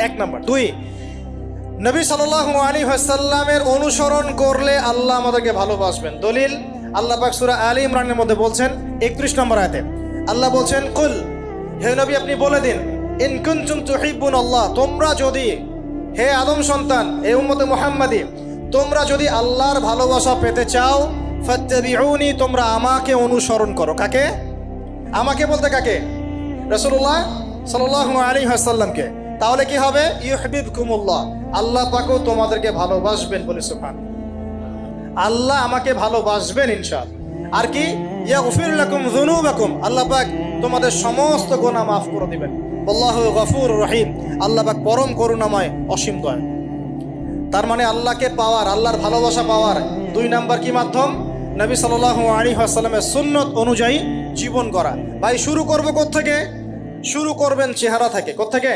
এক নাম্বার। দুই, নবী সাল্লাল্লাহু আলাইহি ওয়াসাল্লামের অনুসরণ করলে আল্লাহ আমাদেরকে ভালোবাসবেন। দলিল আল্লাহ পাক সূরা আলে ইমরানের মধ্যে বলছেন 31 নম্বর আয়াতে আল্লাহ বলছেন, কুল, হে নবী আপনি বলে দিন, ইন কুনতুম তুহিব্বুনাল্লাহ, তোমরা যদি, হে আদম সন্তান, হে উম্মতে মুহাম্মাদি, তোমরা যদি আল্লাহর ভালোবাসা পেতে চাও, ফাত্তাবিউনি, তোমরা আমাকে অনুসরণ করো। কাকে? আমাকে বলতে কাকে? রাসূলুল্লাহ সাল্লাল্লাহু আলাইহি ওয়াসাল্লামকে। তাহলে কি হবে? ইউহিব্বুকুমুল্লাহ, আল্লাহ পাকও তোমাদেরকে ভালোবাসবেন। বলে সুবহান, আল্লাহ আমাকে ভালোবাসবেন ইনশাআল্লাহ। আর কি? ইয়াগফির লাকুম যুনুবাকুম, আল্লাহ পাক তোমাদের সমস্ত গুনাহ মাফ করে দিবেন। আল্লাহু গফুরুর রহিম, আল্লাহ পাক পরম করুণাময়, অসীম দয়ালু। তার মানে আল্লাহকে পাওয়ার, আল্লাহর ভালোবাসা পাওয়ার দুই নাম্বার কি মাধ্যম? নবী সাল্লাল্লাহু আলাইহি ওয়াসাল্লামের সুন্নত অনুযায়ী জীবন করা। ভাই শুরু করব কোত্থেকে? শুরু করবেন চেহারা থেকে। কোত্থেকে?